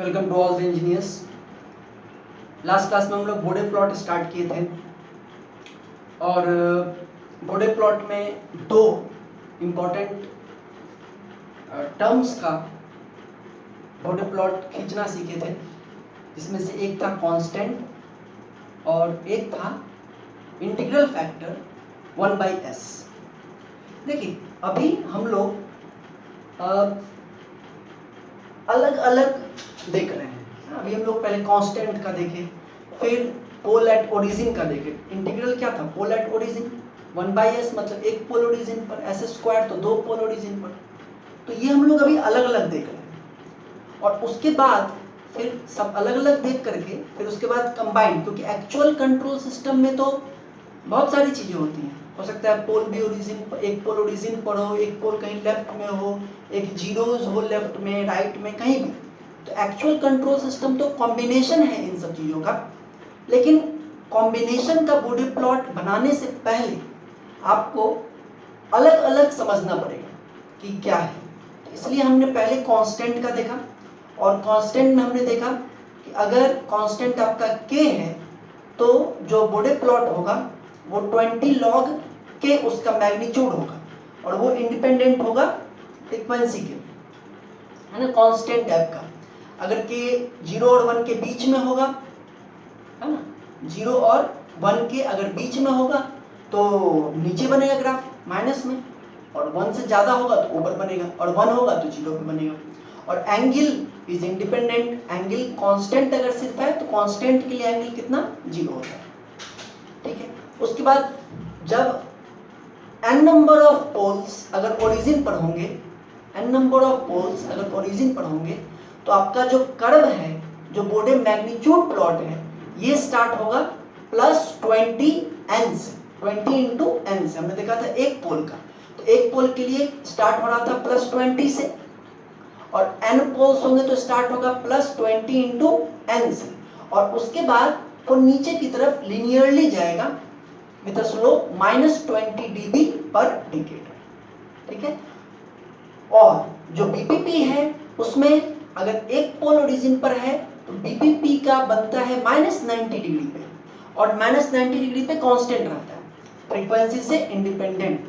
Welcome to all the engineers. Last class में हम लोग बोडे प्लॉट स्टार्ट किए थे और बोडे प्लॉट में दो इम्पोर्टेंट टर्म्स का बोडे प्लॉट खींचना सीखे थे, जिसमें से एक था कांस्टेंट और एक था इंटीग्रल फैक्टर 1/s। देखिए अभी हम लोग अलग अलग देख रहे हैं। अभी हम लोग पहले कांस्टेंट का देखे, फिर पोल एट ओरिजिन का देखे। इंटीग्रल क्या था? पोल एट ओरिजिन। 1/s मतलब एक पोल ओरिजिन पर, s स्क्वायर तो दो पोल ओरिजिन पर। तो ये हम लोग अभी अलग अलग देख रहे हैं और उसके बाद फिर सब अलग अलग देख करके फिर उसके बाद कंबाइन, क्योंकि एक्चुअल कंट्रोल सिस्टम में तो बहुत सारी चीजें होती हैं। हो सकता है पोल भी ओरिजिन, एक पोल ओरिजिन पर हो, एक पोल कहीं लेफ्ट में हो, एक जीरोज हो लेफ्ट में, राइट में, कहीं भी। तो एक्चुअल कंट्रोल सिस्टम तो कॉम्बिनेशन है इन सब चीजों का। लेकिन कॉम्बिनेशन का बोडे प्लॉट बनाने से पहले आपको अलग अलग समझना पड़ेगा कि क्या है। तो इसलिए हमने पहले कांस्टेंट का देखा और कांस्टेंट में हमने देखा कि अगर कांस्टेंट आपका k है तो जो बोडे प्लॉट होगा वो 20 log के उसका मैग्नीट्यूड होगा और वो इंडिपेंडेंट होगा फ्रीक्वेंसी के, है ना, कांस्टेंट टाइप का। अगर के 0 और 1 के बीच में होगा, है ना, 0 और 1 के अगर बीच में होगा तो नीचे बनेगा ग्राफ माइनस में, और 1 से ज्यादा होगा तो ऊपर बनेगा, और 1 होगा तो 0 पे बनेगा। और angle is independent. Angle constant अगर सिर्फ है तो कांस्टेंट के लिए एंगल कितना? 0 होता है। ठीक है। उसके बाद जब n नंबर ऑफ पोल्स अगर ओरिजिन पर होंगे, n नंबर ऑफ पोल्स अगर ओरिजिन पर होंगे तो आपका जो कर्व है, जो बोडे मैग्नीट्यूड प्लॉट है, ये स्टार्ट होगा +20n से, 20 इंटू n से। हमने देखा था एक पोल का, तो एक पोल के लिए स्टार्ट हो रहा था +20 से, और n पोल्स होंगे तो स्टार्ट होगा +20 इंटू n से, और उसके बाद वो नीचे की तरफ लिनियरली जाएगा विद अ स्लोप -20 dB पर डिकेड। ठीक है। और जो बीपीपी है उसमें अगर एक पोल ओरिजिन पर है तो बीपीपी का बनता है -90 डिग्री पे, और -90 डिग्री पे कांस्टेंट रहता है, फ्रीक्वेंसी से इंडिपेंडेंट,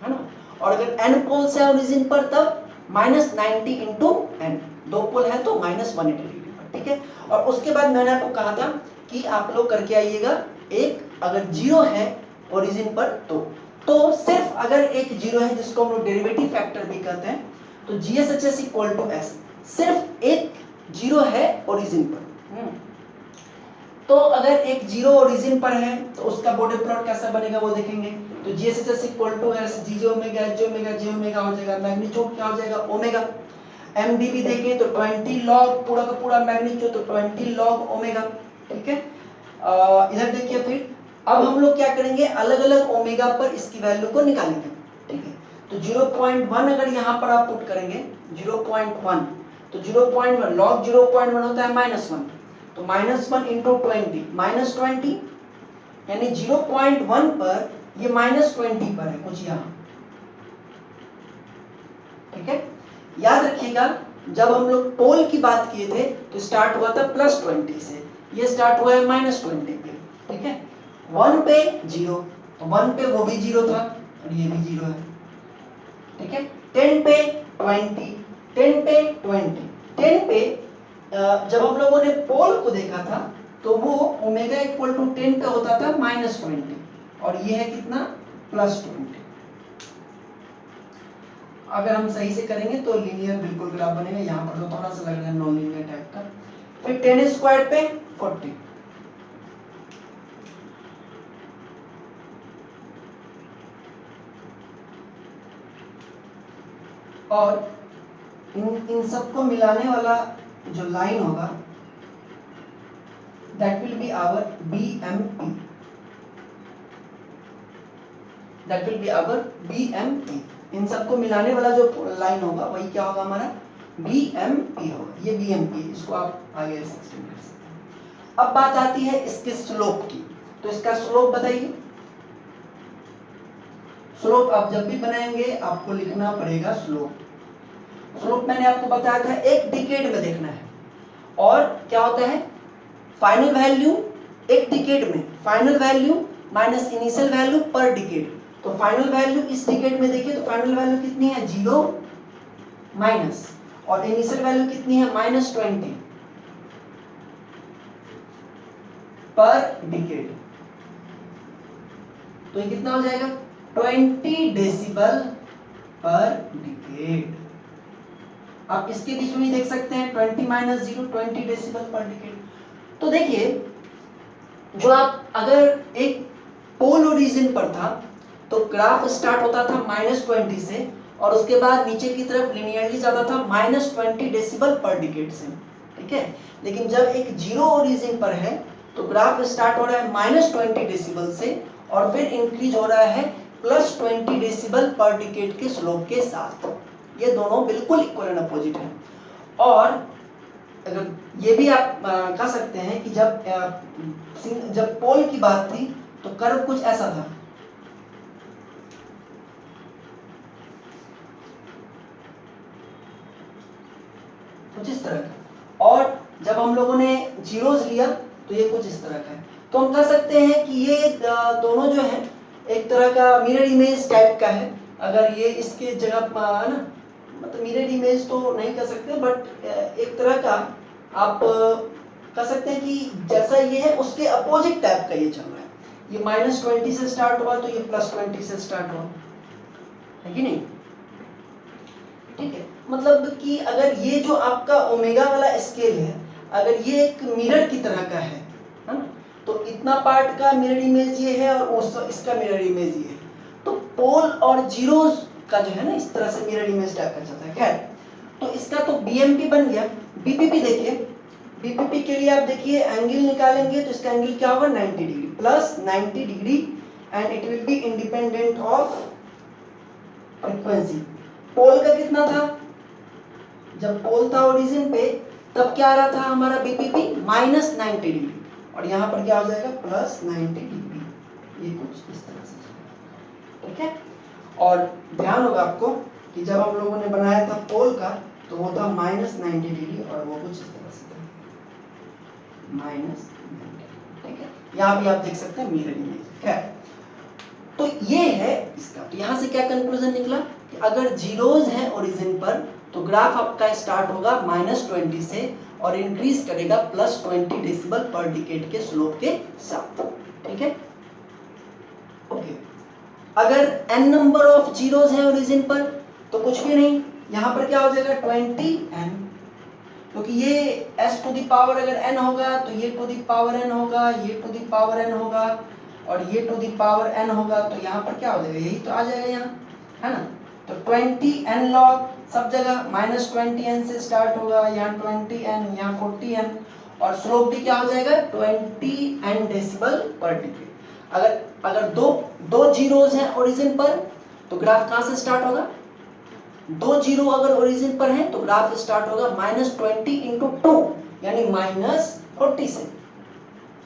है ना। और अगर n पोल्स है ओरिजिन पर तब -90 इंटू n, दो पोल है तो -180 डिग्री पर। ठीक है। और उसके बाद मैंने आपको कहा था कि आप लोग करके आइएगा, एक अगर 0 है ओरिजिन पर तो सिर्फ अगर एक 0 है जिसको हम लोग डेरिवेटिव फैक्टर भी कहते हैं, तो GSHS = S, सिर्फ एक 0 है ओरिजिन पर। तो अगर एक 0 ओरिजिन पर है तो उसका बोडे प्लॉट कैसा बनेगा वो देखेंगे। तो GSHS = S, G omega H omega J omega हो जाएगा, मैग्नीट्यूड क्या हो जाएगा? ओमेगा। MDB देखें तो 20 log पूरा का पूरा मैग्नीट्यूड, तो 20 log ओमेगा। ठीक है। इधर देखिए फिर अब हम लोग क्या करेंगे, अलग अलग ओमेगा पर इसकी वैल्यू को निकालेंगे। ठीक है। तो 0.1 अगर यहाँ पर आप पुट करेंगे 0.1, तो 0.1 log 0.1 होता है -1, तो -1 इंटू 20, -20 यानी 0.1 पर ये -20 पर है कुछ यहाँ। ठीक है। याद रखिएगा जब हम लोग पोल की बात किए थे तो स्टार्ट हुआ था +20 से, ये स्टार्ट हुआ है -20 पे। ठीक है। 1 पे 0, तो 1 पे वो भी 0 था और ये भी 0 है। ठीक है। 10 पे 20, 10 पे 20, 10 पे जब हम लोगों ने पोल को देखा था तो वो ओमेगा = 10 पे होता था -20, और ये है कितना? +20। अगर हम सही से करेंगे तो लीनियर बिल्कुल ग्राफ बनेगा। यहाँ पर तो थोड़ा सा लग रहा है नॉन लीनियर टाइप का। फिर 10 स्क्वायर पे 40, और इन सबको मिलाने वाला जो लाइन होगा that will be our BMP, that will be our BMP। इन सबको मिलाने वाला जो लाइन होगा वही क्या होगा? हमारा BMP होगा। ये BMP, इसको आप आगे एक्सटेंड कर सकते हैं। अब बात आती है इसके स्लोप की, तो इसका स्लोप बताइए। स्लोप आप जब भी बनाएंगे आपको लिखना पड़ेगा स्लोप। स्लोप मैंने आपको बताया था एक डिकेड में देखना है, और क्या होता है फाइनल वैल्यू एक डिकेड में, final value minus initial value पर डिकेड। तो फाइनल वैल्यू इस डिकेड में देखिए तो फाइनल वैल्यू कितनी है 0 माइनस, और इनिशियल वैल्यू कितनी है -20 पर डिकेड। तो ये कितना हो जाएगा 20 डेसिबल पर डिकेड। आप इसके बीच में ही देख सकते हैं 20 माइनस 0 20 डेसिबल पर डिकेड। तो देखिए जो आप अगर एक पोल ओरिजिन पर था तो ग्राफ स्टार्ट होता था -20 से और उसके बाद नीचे की तरफ लिनियरली जाता था -20 डेसिबल पर डिकेड से, ठीक है। लेकिन जब एक जीरो ओरिजिन पर है तो ग्राफ स्टार्ट हो रहा है -20 डेसिबल से और फिर इंक्रीज हो रहा है +20 डेसिबल पर डिकेड के स्लोप के साथ। ये दोनों बिल्कुल इक्वल एंड अपोजिट हैं। और अगर ये भी आप कह सकते हैं कि जब पोल की बात थी तो कर्व कुछ ऐसा था, कुछ इस तरह का, और जब हम लोगों ने जीरोस लिया तो ये कुछ इस तरह का है। तो हम कह सकते हैं कि ये दोनों जो है एक तरह का मिरर इमेज टाइप का है। अगर ये इसके जगह ना, मतलब मिरर इमेज तो नहीं कह सकते बट एक तरह का आप कह सकते हैं कि जैसा ये है उसके अपोजिट टाइप का ये चल रहा है। ये -20 से स्टार्ट हुआ तो ये +20 से स्टार्ट हुआ, है कि नहीं, ठीक है। मतलब कि अगर ये जो आपका ओमेगा वाला स्केल है अगर ये एक मिरर की तरह का है ना, तो इतना पार्ट का मिरर इमेज ये है और इसका मिरर इमेज ये है। तो पोल और जीरोस का जो है ना इस तरह से मिरर इमेज टाइप का चलता है। खैर, तो इसका तो बीएमपी बन गया। बीपीपी देखिए, बीपीपी के लिए आप देखिए एंगल निकालेंगे तो इसका एंगल क्या होगा 90 degree plus 90 degree and it will be independent of frequency. Pole का कितना था, जब पोल था ओरिजिन पे तब क्या आ रहा था हमारा बीपीपी -90 डिग्री और यहाँ पर क्या हो जाएगा +90 डिग्री। ये कुछ इस तरह से, ठीक है। और ध्यान होगा आपको कि जब हम लोगों ने बनाया था पोल का तो वो था -90 डिग्री और वो कुछ इस तरह से था -90, ठीक है। यहाँ भी आप देख सकते हैं मिरर इमेज। खैर, तो ये है इसका। तो यहाँ से क्या कंक्लूजन निकला कि अगर जीरोज हैं ओरिजिन पर तो ग्राफ आपका स्टार्ट होगा -20 से और इंक्रीज करेगा +20 डेसिबल पर डिकेड के स्लोप के साथ, ठीक है। ओके, अगर n नंबर ऑफ जीरोज हैं ओरिजिन पर तो कुछ भी नहीं, यहाँ पर क्या हो जाएगा 20n, क्योंकि ये s टू द पावर अगर n होगा तो ये टू द पावर n होगा, ये टू द पावर n होगा और ये टू दी पावर n होगा। तो यहाँ पर क्या हो जाएगा, यही तो आ जाएगा यहाँ, है ना। तो 20n log सब जगह -20n से स्टार्ट होगा, यहाँ 20n, यहाँ 40n और स्लोप भी क्या हो जाएगा 20n डेसिबल पर डिकेड। अगर दो जीरोज हैं ओरिजिन पर तो ग्राफ कहाँ से स्टार्ट होगा, दो जीरो अगर ओरिजिन पर हैं तो ग्राफ स्टार्ट होगा -20 इंटू 2 यानी -40 से,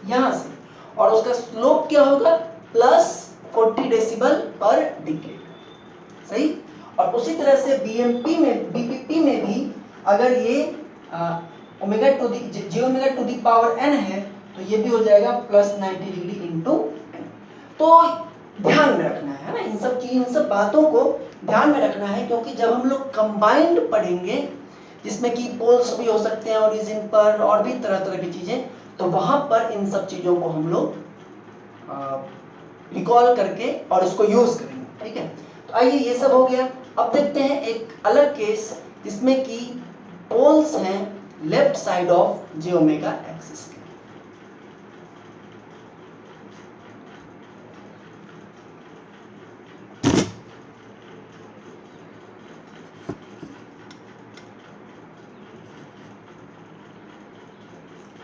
यहाँ से, और उसका स्लोप क्या होगा +40 डेसिबल पर डिकेड, सही। और उसी तरह से बीएमपी में बीपीपी में भी अगर ये omega to the j omega to the power n है तो ये भी हो जाएगा +90 डिग्री इंटू n। तो ध्यान में रखना है ना, इन सब बातों को ध्यान में रखना है, क्योंकि जब हम लोग कंबाइंड पढ़ेंगे जिसमें कि पोल्स भी हो सकते हैं ओरिजिन पर और भी तरह तरह की चीजें, तो वहां पर इन सब चीजों को हम लोग रिकॉल करके और इसको यूज करेंगे, ठीक है। तो आइए, ये सब हो गया। अब देखते हैं एक अलग केस जिसमें कि पोल्स हैं left side of j omega axis के।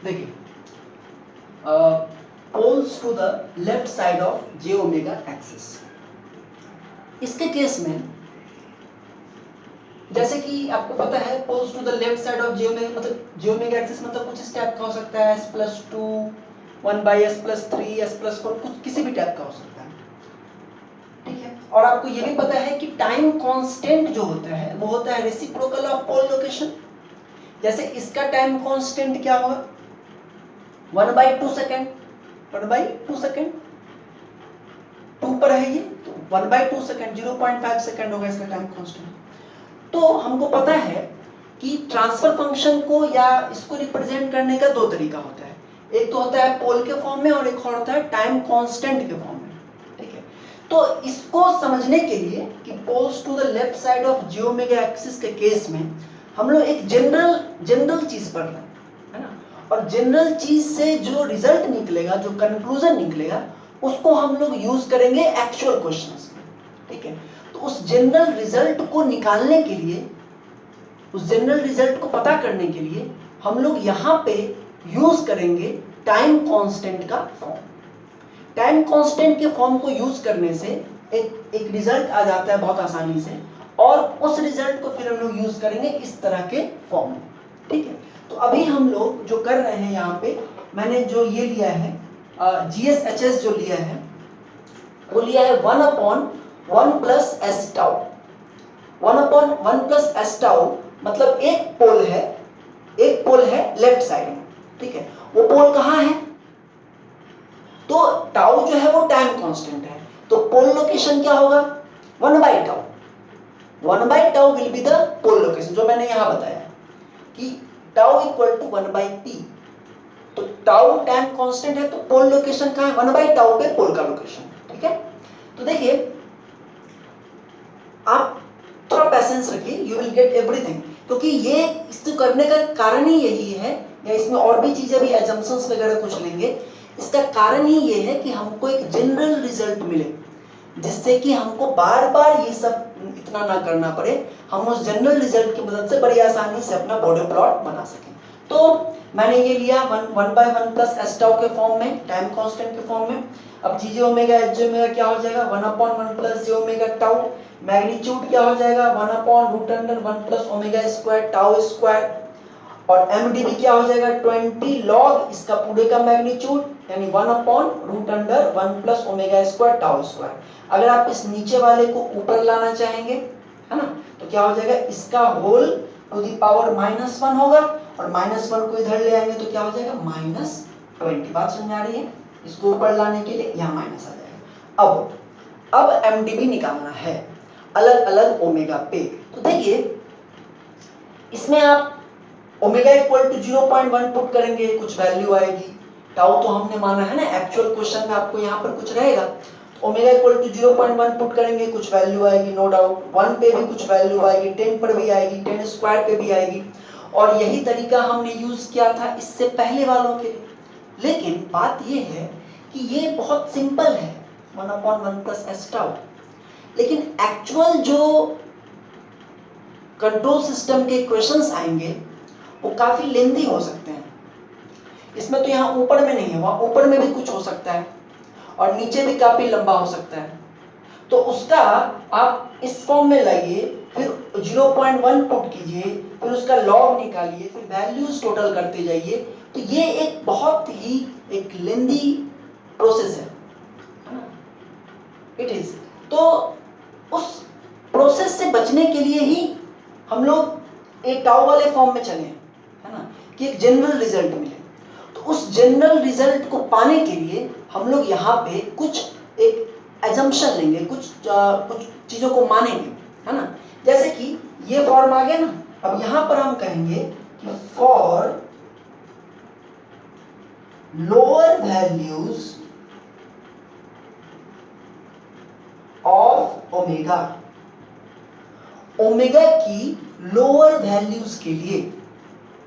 देखिए, poles to the left side of j omega axis. इसके केस में जैसे कि आपको पता है poles to the left side of j omega, मतलब j ओमेगा एक्सिस मतलब कुछ इस टाइप का हो सकता है s+2 1/s+3 s+4 कुछ किसी भी टाइप का हो सकता है, ठीक है। और आपको ये भी पता है कि टाइम कांस्टेंट जो होता है वो होता है रेसिप्रोकल ऑफ पोल लोकेशन, जैसे इसका टाइम कांस्टेंट क्या होगा 1/2 सेकेंड, 1/2 सेकेंड, 2 पर है ये तो 1/2 सेकेंड 0.5 सेकेंड होगा इसका टाइम कांस्टेंट। तो हमको पता है कि ट्रांसफर फंक्शन को या इसको रिप्रेजेंट करने का दो तरीका होता है, एक तो होता है पोल के फॉर्म में और एक और होता है टाइम कांस्टेंट के फॉर्म में, ठीक है। तो इसको समझने के लिए कि poles to the left side of j omega axis के केस में हम लोग एक जनरल चीज पढ़ रहे हैं, है ना, और जनरल चीज से जो रिजल्ट निकलेगा, जो कंक्लूजन निकलेगा, उसको हम लोग यूज करेंगे एक्चुअल क्वेश्चंस में, ठीक है। तो उस जनरल रिजल्ट को निकालने के लिए, उस जनरल रिजल्ट को पता करने के लिए हम लोग यहाँ पे यूज करेंगे टाइम कांस्टेंट का फॉर्म। टाइम कांस्टेंट के फॉर्म को यूज करने से एक रिजल्ट आ जाता है बहुत आसानी से, और उस रिजल्ट को फिर हम लोग यूज करेंगे इस तरह के फॉर्म में, ठीक है। तो अभी हम लोग जो कर रहे हैं यहाँ पे, मैंने जो ये लिया है GSHS जो लिया है वो लिया है 1/1 plus S tau. 1/1 plus S tau मतलब एक पोल है लेफ्ट साइड में, ठीक है। वो पोल कहाँ है, तो टाउ जो है वो टाइम कांस्टेंट है, तो पोल लोकेशन क्या होगा 1/टाउ। 1/टाउ will be the pole location, जो मैंने यहाँ बताया कि टाउ इक्वल टू 1/t। तो टाउ टाइम कांस्टेंट है तो पोल लोकेशन कहाँ है 1/टाउ पे पोल का लोकेशन, ठीक है। तो देखिए आप थोड़ा पैसेंस रखिए, यू विल गेट एवरीथिंग, क्योंकि ये इसको करने का कारण ही यही है, या इसमें और भी चीजें भी एजम्पशंस वगैरह कुछ लेंगे, इसका कारण ही ये है कि हमको एक जनरल रिजल्ट मिले, जिससे कि हमको बार बार ये सब इतना ना करना पड़े, हम उस जनरल रिजल्ट की मदद से बड़ी आसानी से अपना बॉर्डर प्लॉट बना सकें। तो मैंने ये लिया 1/1 प्लस एस टाउ के फॉर्म में, टाइम कांस्टेंट के फॉर्म में। अब जी ओमेगा एच जे ओमेगा क्या हो जाएगा 1/1 प्लस जे ओमेगा टाउ, मैग्नीट्यूड क्या हो जाएगा 1/√1 plus omega square tau square, और mdv क्या हो जाएगा 20 log इसका पूरे का मैग्नीट्यूड, यानी 1/√1 plus omega square tau square. अगर आप इस नीचे वाले को ऊपर लाना चाहेंगे, है ना, तो क्या हो जाएगा इसका होल टू द पावर -1 होगा, और -1 को इधर ले आएंगे तो क्या हो जाएगा -20। बात समझ आ रही है, इसको ऊपर लाने के लिए यहाँ माइनस आ जाएगा। अब mdv निकालना है अलग अलग ओमेगा पे। तो देखिए इसमें आप ओमेगा इक्वल टू 0.1 पुट करेंगे, कुछ वैल्यू आएगी, टाउ तो हमने माना है ना, एक्चुअल क्वेश्चन में आपको यहाँ पर कुछ रहेगा, ओमेगा इक्वल टू 0.1 पुट करेंगे, कुछ वैल्यू आएगी नो डाउट, 1 पे भी कुछ वैल्यू आएगी, 10 पर भी आएगी, 10 स्क्वायर पे भी आएगी, और यही तरीका हमने यूज किया था इससे पहले वालों के लिए। लेकिन बात ये है कि ये बहुत सिंपल है 1/1 प्लस एस टाउ, लेकिन एक्चुअल जो कंट्रोल सिस्टम के क्वेश्चंस आएंगे वो काफी लेंथी हो सकते हैं। इसमें तो यहाँ ऊपर में नहीं है, वहां ऊपर में भी कुछ हो सकता है और नीचे भी काफी लंबा हो सकता है। तो उसका आप इस फॉर्म में लाइए, फिर 0.1 पुट कीजिए, फिर उसका लॉग निकालिए, फिर वैल्यूज टोटल करते जाइए। तो ये एक बहुत ही एक लेंथी प्रोसेस है इट इज। तो उस प्रोसेस से बचने के लिए ही हम लोग एक टाउ वाले फॉर्म में चले, है ना, कि एक जनरल रिजल्ट मिले। तो उस जनरल रिजल्ट को पाने के लिए हम लोग यहाँ पे कुछ एक एजम्पशन लेंगे, कुछ चीजों को मानेंगे, है ना। जैसे कि ये फॉर्म आ गया ना, अब यहाँ पर हम कहेंगे कि for lower values of omega, omega की लोअर वैल्यूज के लिए,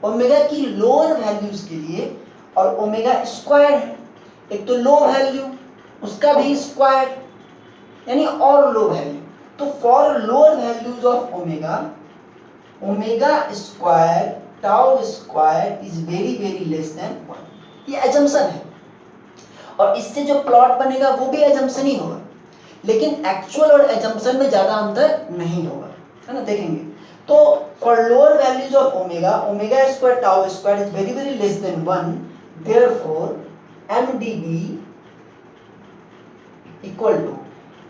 ओमेगा की लोअर वैल्यूज के लिए, और ओमेगा स्क्वायर है, एक तो लो वैल्यू उसका भी स्क्वायर यानी और लो वैल्यू। तो for lower values of omega, omega square tau square is very very less than 1। ये एजम्पशन है, और इससे जो प्लॉट बनेगा वो भी एजम्पशन ही होगा, लेकिन एक्चुअल और एजम्पशन में ज्यादा अंतर नहीं होगा, है ना, देखेंगे। तो for lower values of omega, omega square tau square is very very less than 1, therefore mdv equal to,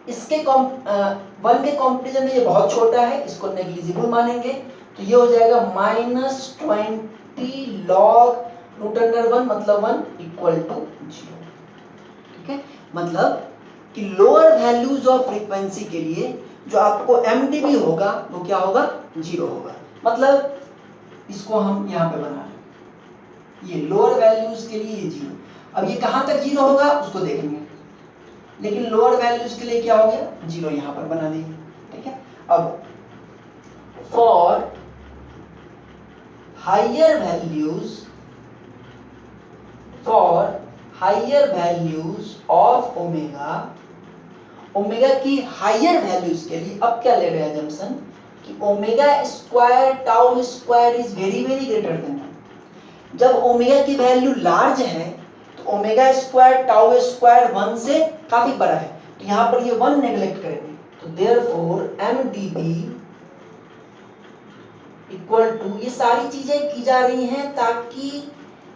इसके 1 के कंपैरिजन में ये बहुत छोटा है, इसको नेग्लिजिबल मानेंगे, तो ये हो जाएगा -20 log √1 मतलब 1 इक्वल टू 0। ठीक है, मतलब कि लोअर वैल्यूज ऑफ फ्रीक्वेंसी के लिए जो आपको MdB होगा वो क्या होगा, 0 होगा। मतलब इसको हम यहाँ पे बना रहे हैं, ये लोअर वैल्यूज के लिए ये 0। अब ये कहाँ तक 0 होगा उसको देखेंगे, लेकिन लोअर वैल्यूज के लिए क्या हो गया, 0 यहाँ पर बना देंगे। ठीक है, अब for higher values of omega, omega की हायर वैल्यूज के लिए अब क्या ले रहे हैं जंक्शन कि omega square tau square is very very greater than 1। जब ओमेगा की वैल्यू लार्ज है तो ओमेगा स्क्वायर टाउ स्क्वायर 1 से काफी बड़ा है, तो यहाँ पर ये 1 नेग्लेक्ट करेंगे। तो देयरफॉर MdB इक्वल टू, ये सारी चीजें की जा रही हैं ताकि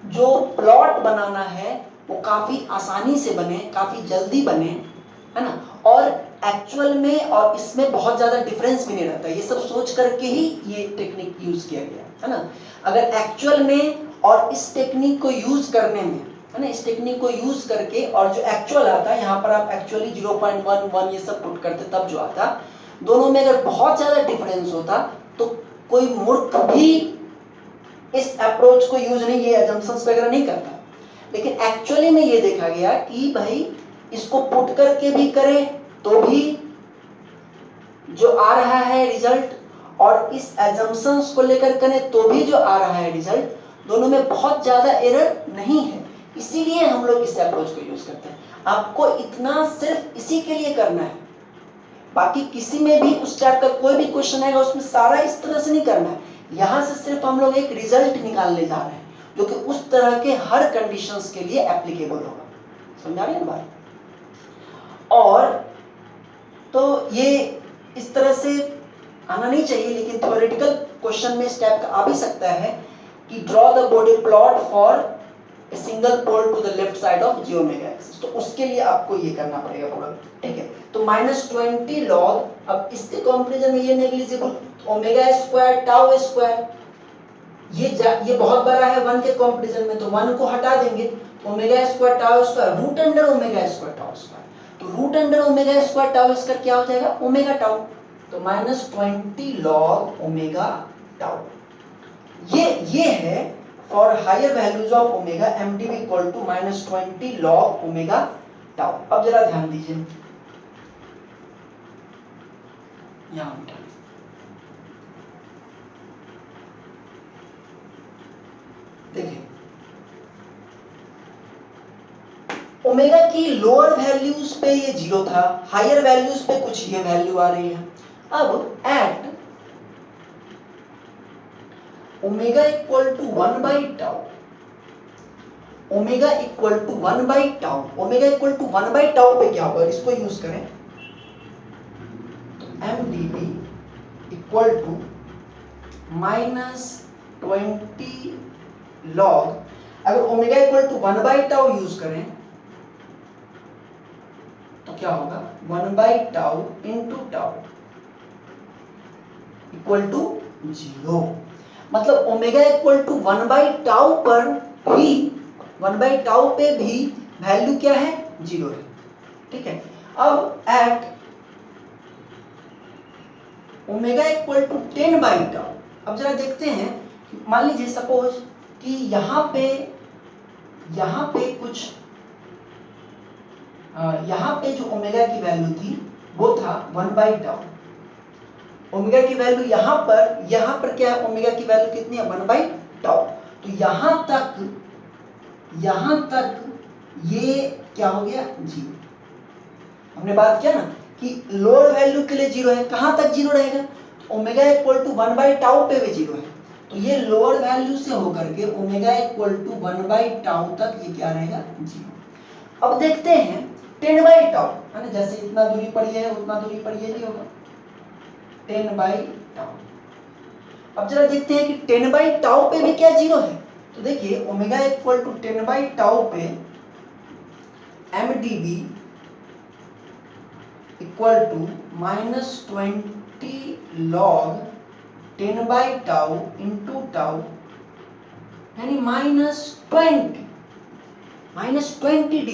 जो प्लॉट बनाना है वो काफी आसानी से बने, काफी जल्दी बने, है ना, और एक्चुअल में और इसमें बहुत ज्यादा डिफरेंस भी नहीं रहता। ये सब सोच करके ही ये टेक्निक यूज किया गया है ना। अगर एक्चुअल में और इस टेक्निक को यूज करने में, है ना, इस टेक्निक को यूज करके और जो एक्चुअल आता है, यहाँ पर आप एक्चुअली 0.11 ये सब पुट करते तब जो आता, दोनों में अगर बहुत ज्यादा डिफरेंस होता तो कोई मूर्ख भी इस अप्रोच को यूज नहीं, ये अजम्पशंस वगैरह नहीं करता। लेकिन एक्चुअली में ये देखा गया कि भाई इसको पुट करके भी करें तो भी जो आ रहा है रिजल्ट, और इस अजम्पशंस को लेकर करें तो भी जो आ रहा है रिजल्ट, दोनों में बहुत ज्यादा एरर नहीं है। इसीलिए हम लोग इस अप्रोच को यूज करते हैं। आपको इतना सिर्फ इसी के लिए करना है, बाकी किसी में भी उस टाइप का कोई भी क्वेश्चन आएगा उसमें सारा इस तरह से नहीं करना है। यहां से सिर्फ हम लोग एक रिजल्ट निकालने जा रहे हैं जो कि उस तरह के हर कंडीशंस के लिए एप्लीकेबल होगा। समझा रहे हैं बात? और तो ये इस तरह से आना नहीं चाहिए, लेकिन थ्योरेटिकल क्वेश्चन में इस टाइप का आ भी सकता है कि draw the Bode plot for a single pole to the left side of j omega axis. तो उसके लिए आपको ये करना पड़ेगा पूरा। ठीक है, तो -20 log, अब इसके कंपैरिजन में ये negligible, omega square tau square, ये बहुत बड़ा है 1 के कंपैरिजन में, तो 1 को हटा देंगे, omega square tau square root under omega square tau square, तो root under omega square tau square क्या हो जाएगा, ओमेगा टाउ। तो -20 log ओमेगा टाउ, ये है for higher values of omega MdB equal to -20 log omega tau. अब जरा ध्यान दीजिए, यहां बेटा देखिए, ओमेगा की लोअर वैल्यूज पे ये 0 था, हायर वैल्यूज पे कुछ ये वैल्यू आ रही है। अब एट ओमेगा इक्वल टू 1/टाउ, ओमेगा इक्वल टू 1/टाउ, ओमेगा इक्वल टू 1/टाउ पे क्या होगा, इसको यूज करें तो MdB इक्वल टू -20 log, अगर ओमेगा इक्वल टू 1/टाउ यूज करें तो क्या होगा, 1/टाउ इंटू टाउ इक्वल टू 0। मतलब ओमेगा इक्वल टू 1/टाउ पर भी, 1/टाउ पे भी वैल्यू क्या है, 0 है। ठीक है, अब एट ओमेगा इक्वल टू 10/टाउ, अब जरा देखते हैं, मान लीजिए सपोज कि यहाँ पे कुछ यहाँ पे जो ओमेगा की वैल्यू थी वो था 1/टाउ, ओमेगा की वैल्यू यहाँ पर क्या है, ओमेगा की वैल्यू कितनी है, 1/टाउ। तो यहाँ तक ये क्या हो गया, 0। हमने बात किया ना कि लोअर वैल्यू के लिए 0 है, कहाँ तक 0 रहेगा, तो ओमेगा इक्वल टू 1/टाउ पे भी 0 है, तो ये लोअर वैल्यू से होकर के ओमेगा इक्वल टू 1/टाउ तक ये क्या रहेगा, 0। अब देखते हैं 10/टाउ, है ना, जैसे इतना दूरी पर ये है उतना दूरी पर ये भी होगा 10/टाउ। अब जरा देखते हैं कि 10/टाउ पे भी क्या 0 है, तो देखिए ओमेगा इक्वल टू 10/टाउ पे MdB equal to -20 log 10 by tau into tau यानी -20 dB।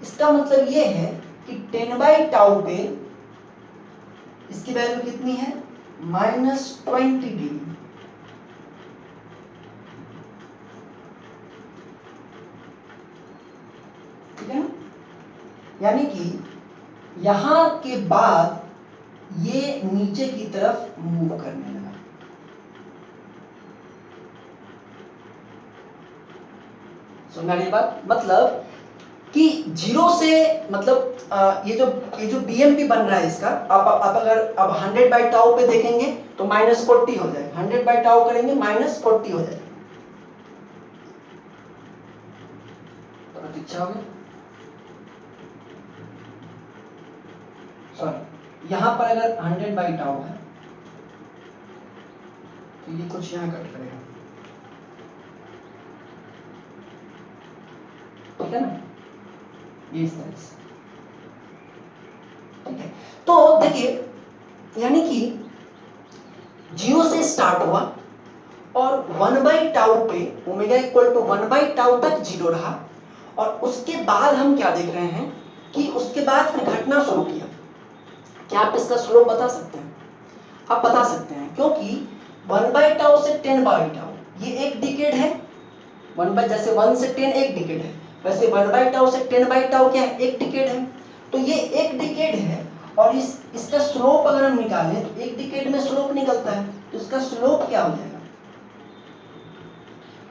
इसका मतलब ये है कि 10 बाई टाउ पे इसकी वैल्यू कितनी है, -20 dB। ठीक है ना, यानी कि यहां के बाद ये नीचे की तरफ मूव करने लगा। समझ रही बात, मतलब कि 0 से मतलब ये जो BMP बन रहा है इसका, आप अगर अब 100 बाई टाउ पे देखेंगे तो -40 हो जाएगा, 100 बाई टाउ करेंगे -40 हो जाएगा। तो प्रतीक्षा हो गया, सॉरी यहां पर अगर 100 बाई टाउ है तो ये कुछ यहां कट करेगा, ठीक है ना, ये इस तरह से। ठीक है, तो देखिए यानी कि 0 से स्टार्ट हुआ और 1 बाई टाउ पे omega equal to 1 by tau तक 0 रहा, और उसके बाद हम क्या देख रहे हैं कि उसके बाद फिर घटना शुरू किया। क्या आप इसका स्लोप बता सकते हैं? आप बता सकते हैं, क्योंकि 1 बाई टाउ से 10 बाई टाउ ये एक डिकेड है, 1 बाई जैसे 1 से 10 एक डिकेड है, वैसे 1 बाई टाउ से 10 बाई टाउ क्या है, एक डिकेड है। तो ये एक डिकेड है, और इसका स्लोप अगर हम निकालें तो एक डिकेड में स्लोप निकलता है, तो इसका स्लोप क्या हो जाएगा,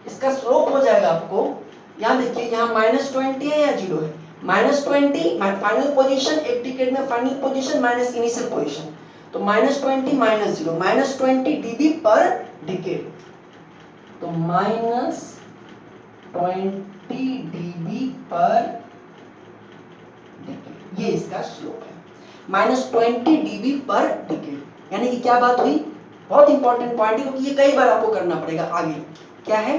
इसका स्लोप हो जाएगा आपको, यहां देखिए यहाँ -20 है या 0 है, -20 फाइनल पोजीशन, एक डिकेड में final position minus initial position, तो -20 -0 -20 dB पर डिकेड, तो -20 dB पर डिकेड, ये इसका स्लोप है, -20 dB पर डिकेड। यानी कि क्या बात हुई, बहुत इंपॉर्टेंट पॉइंट है, क्योंकि ये कई बार आपको करना पड़ेगा आगे। क्या है,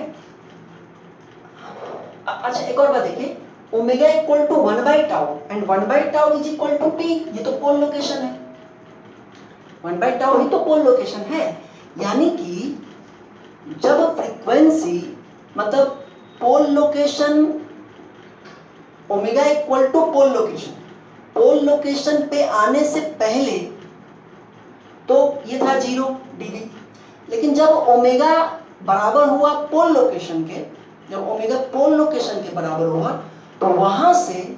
अच्छा एक और बात देखिए, omega equal to 1 by tau and 1 by tau is equal to p, ये तो पोल लोकेशन है, 1 बाई टाउ ही तो पोल लोकेशन है। यानी कि जब फ्रीक्वेंसी मतलब pole location omega equal to pole location पे आने से पहले तो ये था 0 dB, लेकिन जब ओमेगा बराबर हुआ पोल लोकेशन के, जब ओमेगा पोल लोकेशन के बराबर हुआ तो वहां से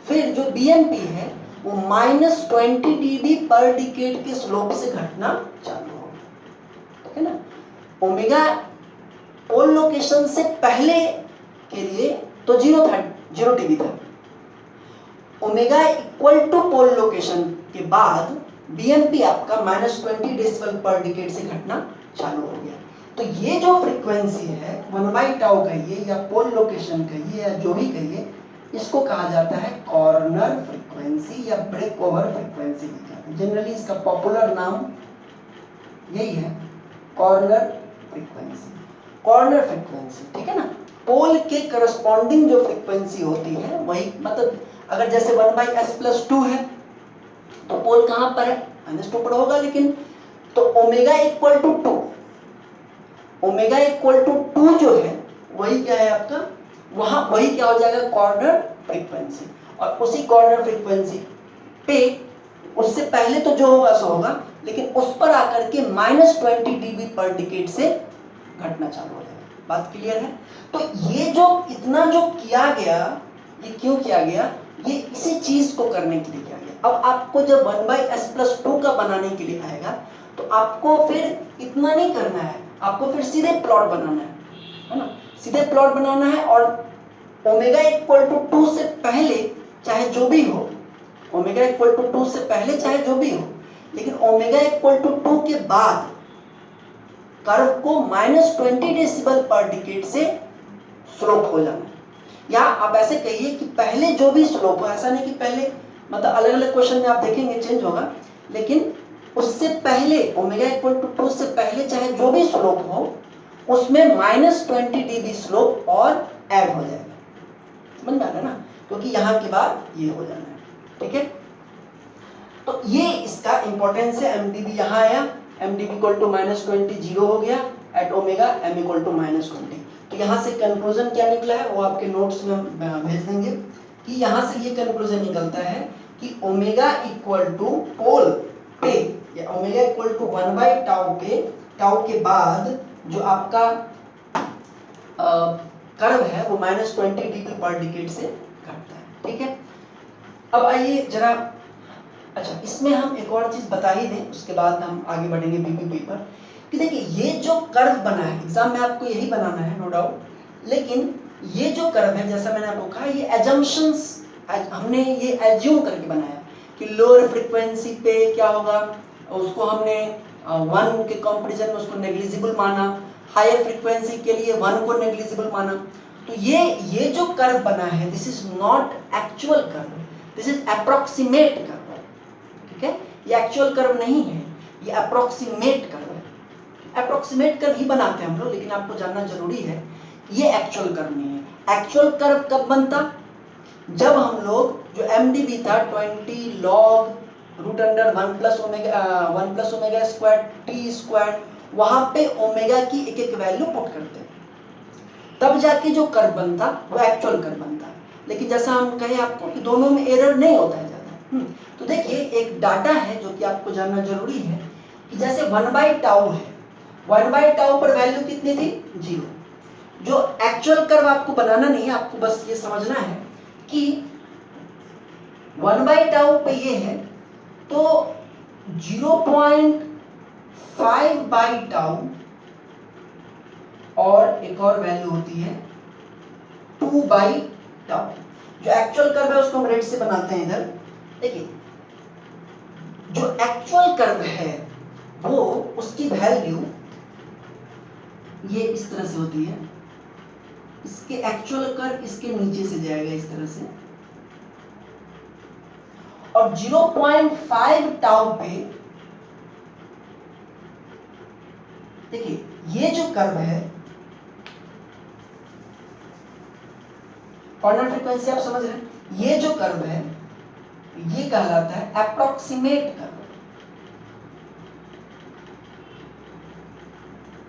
फिर जो BMP है वो -20 dB पर डिकेड के स्लोप से घटना चालू हो गया, ठीक है ना। ओमेगा पोल लोकेशन से पहले के लिए तो 0 dB था, omega equal to pole location के बाद BMP आपका -20 डेसिबल पर डिकेड से घटना चालू हो गया। तो ये जो फ्रीक्वेंसी है 1 बाई टाउ कहिए या पोल लोकेशन कहिए या जो भी कहिए, इसको कहा जाता है कॉर्नर फ्रीक्वेंसी या ब्रेक ओवर फ्रीक्वेंसी भी कहते हैं। जनरली इसका पॉपुलर नाम यही है, कॉर्नर फ्रीक्वेंसी। कॉर्नर फ्रीक्वेंसी, ठीक है ना, पोल के करस्पॉन्डिंग जो फ्रीक्वेंसी होती है वही, मतलब अगर जैसे 1 बाई s+2 है तो पोल कहां पर है, -2 पर होगा, लेकिन तो omega equal to 2, omega equal to 2 जो है वही क्या है आपका, वहां वही क्या हो जाएगा, कॉर्नर फ्रीक्वेंसी। और उसी कॉर्नर फ्रीक्वेंसी पे उससे पहले तो जो होगा सो होगा, लेकिन उस पर आकर के -20 dB पर डिकेड से घटना चालू हो जाएगा। बात क्लियर है? तो ये जो इतना जो किया गया, ये क्यों किया गया, ये इसी चीज को करने के लिए किया गया। अब आपको जब 1 बाई s+2 का बनाने के लिए आएगा तो आपको फिर इतना नहीं करना है, आपको फिर सीधे प्लॉट बनाना है ना, सीधे प्लॉट बनाना है। और ओमेगा इक्वल टू 2 से पहले चाहे जो भी हो, ओमेगा इक्वल टू 2 से पहले चाहे जो भी हो, लेकिन ओमेगा इक्वल टू 2 के बाद कर्व को -20 डेसिबल पर डिकेड से स्लोप हो जाना है। या आप ऐसे कहिए कि पहले जो भी स्लोप हो, ऐसा नहीं कि पहले, मतलब अलग अलग क्वेश्चन में आप देखेंगे चेंज होगा, लेकिन उससे पहले ओमेगा इक्वल टू 2 से पहले चाहे जो भी स्लोप हो उसमें -20 dB स्लोप और ऐड हो जाएगा। समझ में आ रहा है ना, क्योंकि यहाँ के बाद ये हो जाना है, ठीक है। तो ये इसका इंपॉर्टेंस है, MDB यहाँ आया, M D B equal to -20 zero हो गया at omega M equal to -20। तो यहाँ से कंक्लूजन क्या निकला है वो आपके नोट्स में हम भेज देंगे कि यहाँ से ये कंक्लूजन निकलता है कि ओमेगा इक्वल टू पोल पे या ओमेगा इक्वल टू 1/टाउ पे, टाउ के बाद जो आपका कर्व है वो -20 dB पर डिकेड से घटता है। ठीक है, अब आइए जरा, अच्छा इसमें हम एक और चीज बता ही दें, उसके बाद हम आगे बढ़ेंगे बीपीपी पर, कि देखिए ये जो कर्व बना है, एग्जाम में आपको यही बनाना है नो डाउट, लेकिन ये जो कर्व है जैसा मैंने आपको कहा ये एजम्पशंस, हमने ये एज्यूम करके बनाया कि लोअर फ्रीक्वेंसी पे क्या होगा, उसको हमने 1 के कंपैरिजन में उसको नेग्लिजिबल माना, हायर फ्रीक्वेंसी के लिए 1 को नेग्लिजिबल माना। तो ये जो कर्व बना है this is not actual curve, this is approximate curve. ठीक है, ये एक्चुअल कर्व नहीं है, ये अप्रोक्सीमेट कर्व है। अप्रोक्सीमेट कर्व ही बनाते हैं हम लोग, लेकिन आपको जानना जरूरी है ये एक्चुअल कर्व नहीं है। एक्चुअल कर्व कब बनता, जब हम लोग जो एमडीबी था 20 log √1 plus omega square T square, वहां पे ओमेगा की एक एक वैल्यू पुट करते हैं, तब जाके जो कर्व बनता वो एक्चुअल कर्व बनता। लेकिन जैसा हम कहे आपको कि दोनों में एरर नहीं होता है ज्यादा। तो देखिए एक डाटा है जो कि आपको जानना जरूरी है कि जैसे 1/टाउ है, 1/टाउ पर वैल्यू कितनी थी 0। जो एक्चुअल कर्व आपको बनाना नहीं है, आपको बस ये समझना है कि 1/टाउ पे ये है तो 0.5/टाउ और एक और वैल्यू होती है 2/टाउ। जो एक्चुअल कर्व है उसको हम रेट से बनाते हैं इधर। देखिए जो एक्चुअल कर्व है वो उसकी वैल्यू ये इस तरह से होती है, इसके एक्चुअल कर्व इसके नीचे से जाएगा इस तरह से, और 0.5 पे देखिए ये जो कर्व है, कॉर्नर फ्रीक्वेंसी आप समझ रहे हैं, ये जो कर्व है ये कहलाता है अप्रोक्सीमेट कर्व,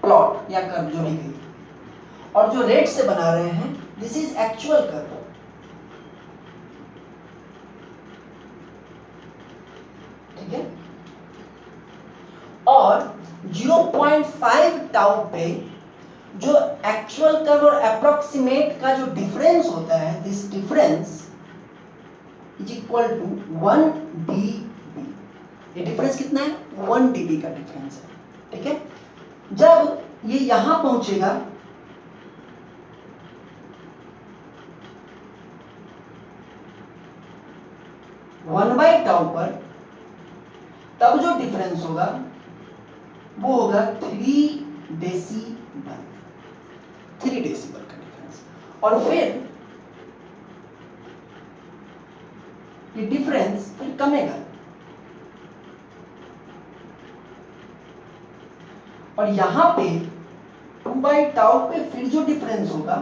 प्लॉट या कर्व जो भी कहिए। और जो रेट से बना रहे हैं दिस इज एक्चुअल कर्व। ठीक है, और 0.5 पे जो एक्चुअल कर्व और अप्रोक्सीमेट का जो डिफरेंस होता है, this difference is equal to 1 dB। ये डिफरेंस कितना है 1 dB का डिफरेंस है। ठीक है, जब ये यहां पहुंचेगा 1/टाउ पर, तब जो डिफरेंस होगा वो होगा 3 डेसिबल, 3 डेसिबल का डिफरेंस। और फिर ये डिफरेंस फिर कमेगा, और यहां पे 2/टाउ पे फिर जो डिफरेंस होगा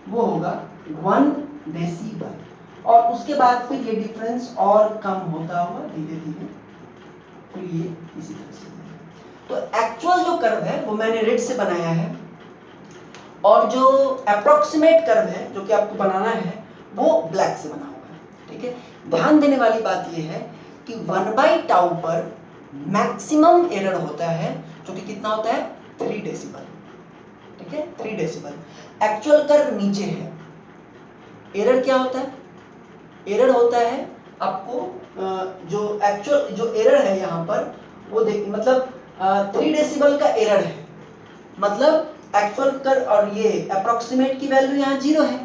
वो होगा 1 डेसिबल, और उसके बाद फिर ये डिफरेंस और कम होता हुआ धीरे धीरे फिर ये इसी तरह से। तो एक्चुअल जो कर्व है वो मैंने रेड से बनाया है, और जो अप्रोक्सीमेट कर्व है जो कि आपको बनाना है वो ब्लैक से बना हुआ है। ठीक है, ध्यान देने वाली बात ये है कि 1/टाउ पर मैक्सिमम एरर होता है जो कि कितना होता है 3 डेसिबल। ठीक है, 3 डेसिबल। एक्चुअल कर्व नीचे है, एरर क्या होता है, एरर होता है आपको जो एक्चुअल जो एरर है यहाँ पर वो देख, मतलब 3 डेसिबल का एरर है, मतलब एक्चुअल कर्व और ये अप्रोक्सीमेट की वैल्यू यहाँ 0 है,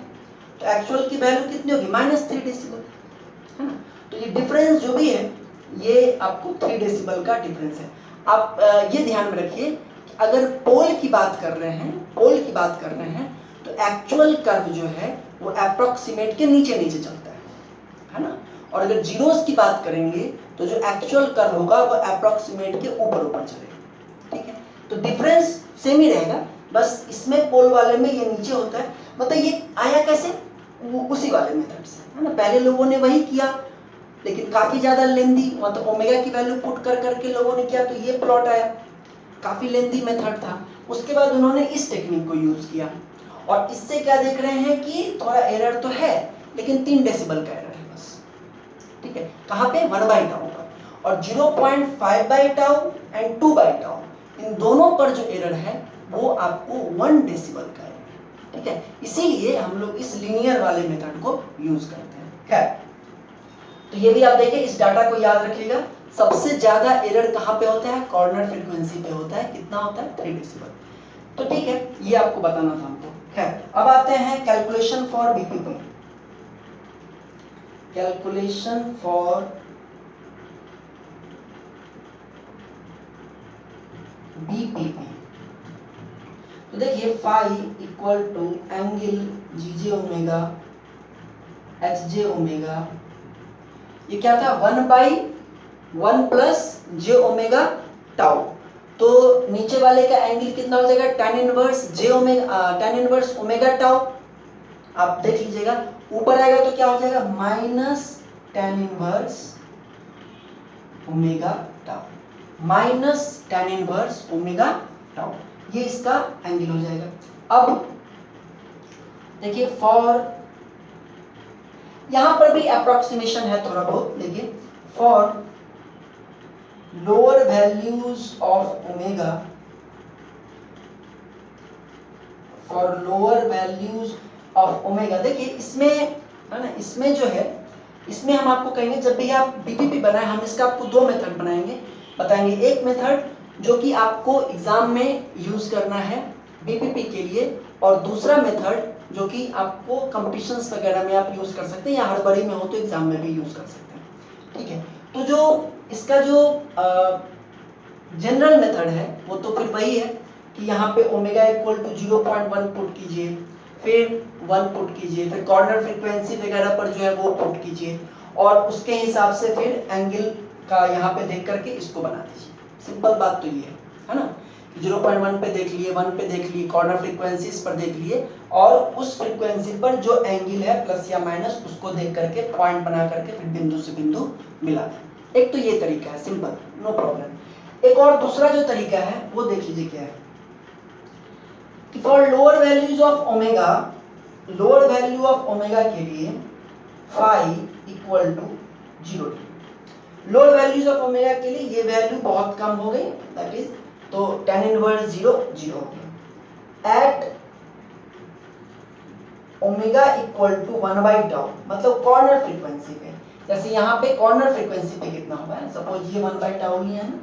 तो एक्चुअल की वैल्यू कितनी होगी -3 डेसिबल, है ना। तो ये डिफरेंस जो भी है ये आपको 3 डेसिबल का डिफरेंस है। आप ये ध्यान में रखिए कि अगर पोल की बात कर रहे हैं, पोल की बात कर रहे हैं तो एक्चुअल कर्व जो है वो अप्रोक्सीमेट के नीचे नीचे चलता है ना। और अगर जीरोस की बात करेंगे तो जो एक्चुअल कर्व होगा वो अप्रोक्सीमेट के ऊपर ऊपर चलेगा। ठीक है, तो डिफरेंस सेम ही रहेगा, बस इसमें पोल वाले में ये नीचे होता है। मतलब ये आया कैसे, वो उसी वाले मेथड से, है ना। पहले लोगों ने वही किया, लेकिन काफी ज्यादा लेंदी, मतलब ओमेगा की वैल्यू पुट कर करके लोगों ने किया तो ये प्लॉट आया, काफी लेंदी मेथड था। उसके बाद उन्होंने इस टेक्निक को यूज किया और इससे क्या देख रहे हैं कि थोड़ा एरर तो है लेकिन 3 डेसिबल का एरर है बस, ठीक है। कहाँ पे? 1/टाउ पर, और 0.5/टाउ एंड 2/टाउ, इन दोनों पर जो एरर है वो आपको 1 डेसिबल का है, ठीक है। इसीलिए हम लोग इस लीनियर वाले मेथड को यूज करते हैं। खैर, तो ये भी आप देखिए, इस डाटा को याद रखिएगा, सबसे ज्यादा एरर कहाँ पे होता है? कॉर्नर फ्रीक्वेंसी पे होता है। कितना होता है? 3 डेसिबल। तो ठीक है, ये आपको बताना था हमको। खैर, अब आते हैं calculation for BPP. Calculation for BPP, तो देखिए phi equal to angle GJ omega HJ omega, ये क्या था? 1/1 प्लस जे ओमेगा टाउ। तो नीचे वाले का एंगल कितना हो जाएगा? tan inverse J omega, tan inverse omega tau. आप देख लीजिएगा, ऊपर आएगा तो क्या हो जाएगा? Minus tan inverse omega tau, minus tan inverse omega tau, ये इसका एंगल हो जाएगा। अब देखिए, फॉर यहां पर भी अप्रोक्सीमेशन है थोड़ा बहुत, लेकिन for lower values of omega, for lower values of omega, देखिए इसमें है ना, इसमें जो है, इसमें हम आपको कहेंगे जब भी आप बीपीपी बनाए, हम इसका आपको 2 मेथड बताएंगे। एक मेथड जो कि आपको एग्जाम में यूज करना है बीपीपी के लिए, और दूसरा मेथड जो कि आपको कंपटीशंस वगैरह में आप यूज कर सकते हैं, या हड़बड़ी में हो तो एग्जाम में भी यूज कर सकते हैं, ठीक है। तो जो इसका जो जनरल मेथड है वो तो फिर वही है कि यहाँ पे ओमेगा इक्वल टू 0.1 पुट कीजिए, फिर 1 पुट कीजिए, फिर कॉर्नर फ्रीक्वेंसी वगैरह पर जो है वो पुट कीजिए, और उसके हिसाब से फिर एंगल का यहाँ पे देख करके इसको बना दीजिए। सिंपल बात तो ये है ना, 0.1 पे देख लिए, 1 पे देख लिए, कॉर्नर फ्रीक्वेंसीज पर देख लिए, और उस फ्रीक्वेंसी पर जो एंगल है प्लस या माइनस उसको देख करके पॉइंट बना करके फिर बिंदु से बिंदु मिला दें। एक तो ये तरीका है, सिंपल, नो प्रॉब्लम। एक और दूसरा जो तरीका है वो देख लीजिए क्या है कि for lower values of omega, lower value of omega के लिए phi equal to 0 degree. Lower values of omega के लिए ये वैल्यू बहुत कम हो गई, दैट इज, तो tan इनवर्स 0 0 हो गया। एट ओमेगा इक्वल टू 1/टाउ, मतलब कॉर्नर फ्रीक्वेंसी पे, जैसे यहाँ पे कॉर्नर फ्रीक्वेंसी पे कितना होगा, सपोज ये 1/टाउ लिया है ना,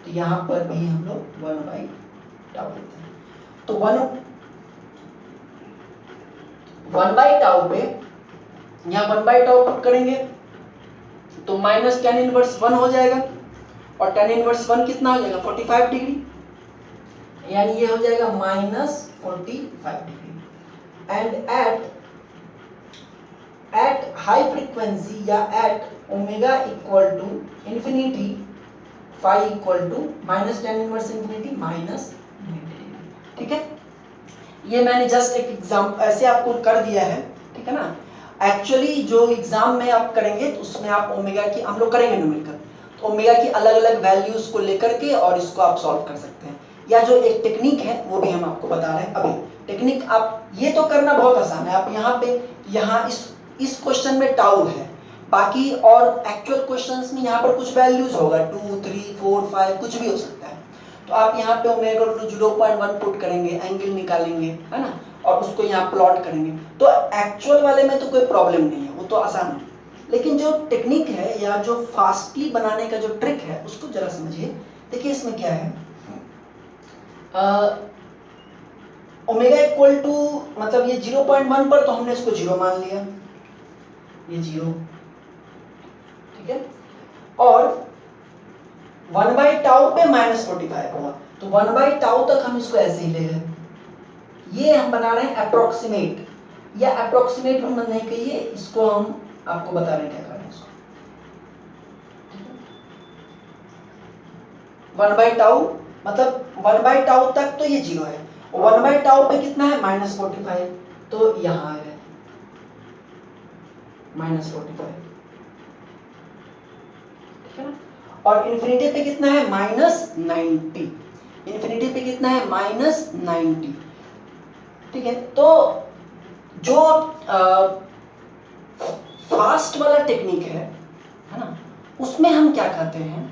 तो यहाँ पर भी हम लोग 1/टाउ लेते हैं। तो 1/टाउ पे यहाँ 1/टाउ पुट करेंगे तो माइनस tan इनवर्स 1 हो जाएगा, और tan इनवर्स 1 कितना हो जाएगा? 45 डिग्री, यानी ये हो जाएगा minus 45 degree. And at high frequency या at omega equal to infinity, phi equal to minus tan inverse infinity minus, ठीक है। ये मैंने जस्ट एक एग्जाम ऐसे आपको कर दिया है, ठीक है ना। एक्चुअली जो एग्जाम में आप करेंगे तो उसमें आप ओमेगा की, हम लोग करेंगे न्यूमेरिकल, तो ओमेगा की अलग अलग वैल्यूज को लेकर के और इसको आप सॉल्व कर सकते हैं, या जो एक टेक्निक है वो भी हम आपको बता रहे हैं अभी। टेक्निक आप ये तो करना बहुत आसान है, आप यहाँ पे, यहाँ इस क्वेश्चन में टाउ है, बाकी और एक्चुअल क्वेश्चंस में यहाँ पर कुछ वैल्यूज होगा, 2 3 4 5 कुछ भी हो सकता है। तो आप यहाँ पे ओमेगा टू 0.1 पुट करेंगे, एंगल निकालेंगे, है ना, और उसको यहाँ प्लॉट करेंगे। तो एक्चुअल वाले में तो कोई प्रॉब्लम नहीं है, वो तो आसान है, लेकिन जो टेक्निक है या जो फास्टली बनाने का जो ट्रिक है उसको जरा समझिए। देखिए इसमें क्या है, ओमेगा इक्वल टू, मतलब ये 0.1 पर तो हमने इसको 0 मान लिया, ये 0, ठीक है, और 1/टाउ पे माइनस 45 होगा, तो 1/टाउ तक हम इसको ऐसे ही ले गए। ये हम बना रहे हैं अप्रोक्सीमेट, या अप्रोक्सीमेट हम नहीं कहिए इसको, हम आपको बता रहे हैं क्या करना है इसको। 1/टाउ मतलब 1/टाउ तक तो ये 0 है, 1/टाउ पे कितना है? माइनस 45, तो यहाँ आ गए माइनस 45, ठीक है ना। और इन्फिनिटी पे कितना है -90, इन्फिनिटी पे कितना है -90, ठीक है। तो जो फास्ट वाला टेक्निक है ना, उसमें हम क्या करते हैं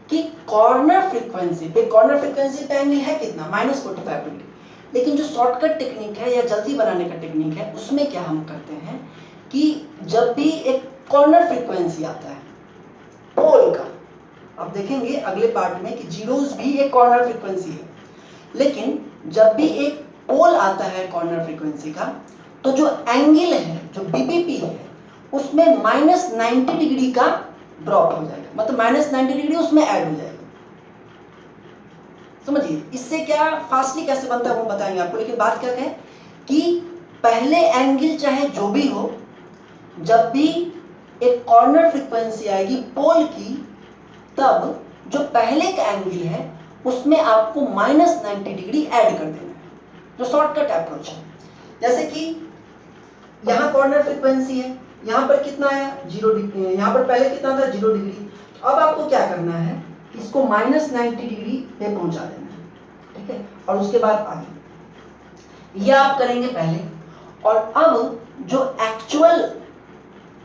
कि कॉर्नर फ्रीक्वेंसी पे एंगल है कितना -45 डिग्री, लेकिन जो शॉर्टकट टेक्निक है या जल्दी बनाने का टेक्निक है उसमें क्या हम करते हैं कि जब भी एक कॉर्नर फ्रीक्वेंसी आता है पोल का, आप देखेंगे अगले पार्ट में कि जीरोस भी एक कॉर्नर फ्रीक्वेंसी है, लेकिन जब भी एक पोल आता है कॉर्नर फ्रीक्वेंसी का तो जो एंगल है जो बीपीपी है उसमें -90 डिग्री का ड्रॉप हो जाएगा, मतलब -90 डिग्री उसमें ऐड हो जाएगा। समझिए इससे क्या फास्टली कैसे बनता है वो बताएंगे आपको, लेकिन बात क्या है कि पहले एंगल चाहे जो भी हो, जब भी एक कॉर्नर फ्रीक्वेंसी आएगी पोल की, तब जो पहले का एंगल है उसमें आपको -90 डिग्री ऐड कर देना है, जो शॉर्टकट अप्रोच है। जैसे कि यहाँ कॉर्नर फ्रीक्वेंसी है, यहाँ पर कितना आया 0 डिग्री, यहाँ पर पहले कितना था 0 डिग्री, तो अब आपको क्या करना है इसको -90 डिग्री पे पहुंचा देना है, ठीक है। और उसके बाद आगे ये आप करेंगे पहले, और अब जो एक्चुअल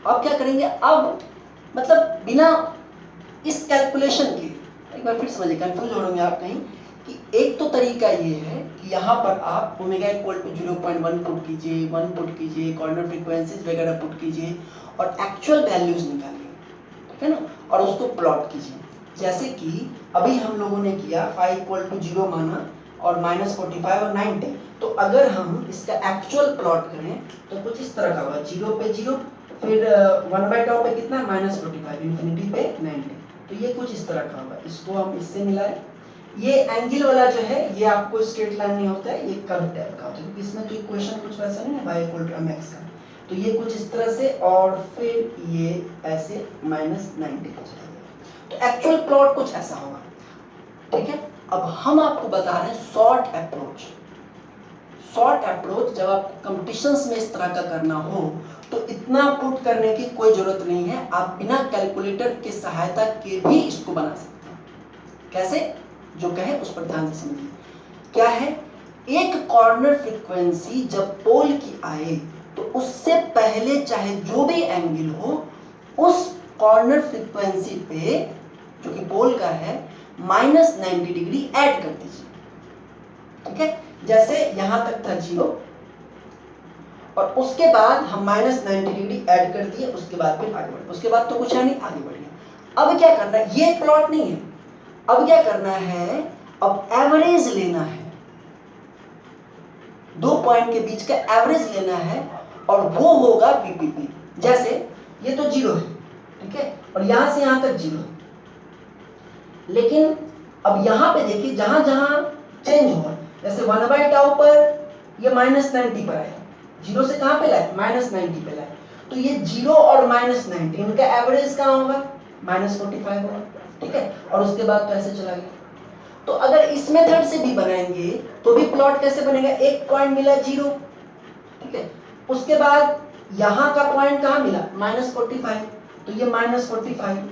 अब क्या करेंगे, अब मतलब बिना इस कैलकुलेशन के, एक बार फिर समझिए कंफ्यूज हो रहे आप कहीं, कि एक तो तरीका ये है कि यहाँ पर आप ओमेगा इक्वल टू 0.1 पुट कीजिए, 1 पुट कीजिए, कॉर्नर फ्रीक्वेंसीज वगैरह पुट कीजिए और एक्चुअल वैल्यूज निकालिए, ठीक है ना, और उसको प्लॉट कीजिए। जैसे कि अभी हम लोगों ने किया फाई इक्वल टू 0 माना और -45 और 90, तो अगर हम इसका एक्चुअल प्लॉट करें तो कुछ इस तरह का होगा, 0 पे 0, फिर 1/τ पे कितना -45, इन्फिनिटी पे 90, तो ये कुछ इस तरह का होगा। इसको हम इससे मिलाएं, ये एंगल वाला जो है ये आपको स्ट्रेट लाइन नहीं होता है, ये कर्व टाइप का होता है, क्योंकि इसमें तो इक्वेशन कुछ वैसा नहीं है y = mx का, तो ये कुछ इस तरह से और फिर ये ऐसे -90 हो जाएगा, तो एक्चुअल प्लॉट कुछ ऐसा होगा, ठीक है। अब हम आपको बता रहे हैं शॉर्ट अप्रोच, जब आपको कंपटीशंस में इस तरह का करना हो तो इतना पुट करने की कोई जरूरत नहीं है, आप बिना कैलकुलेटर की सहायता के भी इसको बना सकते हैं। कैसे, जो कहे उस पर ध्यान से समझिए। क्या है, एक कॉर्नर फ्रीक्वेंसी जब पोल की आए तो उससे पहले चाहे जो भी एंगल हो, उस कॉर्नर फ्रीक्वेंसी पे जो कि पोल का है -90 डिग्री ऐड कर दीजिए, ठीक है। जैसे यहां तक था 0 और उसके बाद हम -90 डिग्री ऐड कर दिए, उसके बाद फिर आगे बढ़े, उसके बाद तो कुछ है नहीं, आगे बढ़िए। अब क्या करना है, ये प्लॉट नहीं है, अब क्या करना है, अब एवरेज लेना है, दो पॉइंट के बीच का एवरेज लेना है और वो होगा बीपीपी। जैसे ये तो 0 है, ठीक है, और यहां से यहां तक 0 है, लेकिन अब यहां पे देखिए जहां जहां चेंज हुआ, जैसे 1/τ पर ये -90 पर आया, 0 से कहां पे लाए -90 पे लाए, तो ये 0 और -90 इनका एवरेज कहां होगा -45 होगा, ठीक है। और उसके बाद तो ऐसे चला गया। तो अगर इस मेथड से भी बनाएंगे तो भी प्लॉट कैसे बनेगा, एक पॉइंट मिला 0, ठीक है, उसके बाद यहां का पॉइंट कहां मिला -45, तो ये -45,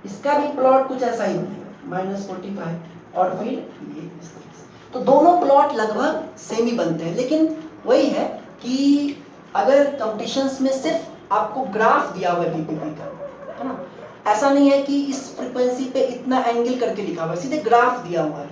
इसका भी प्लॉट कुछ ऐसा ही बनेगा -45 और फिर ये इस तरह से। तो दोनों प्लॉट लगभग सेम ही बनते हैं, लेकिन वही है कि अगर कंपटीशंस में सिर्फ आपको ग्राफ दिया हुआ है बीपीपी का, है ना, ऐसा नहीं है कि इस फ्रीक्वेंसी पे इतना एंगल करके लिखा हुआ है, सीधे ग्राफ दिया हुआ है,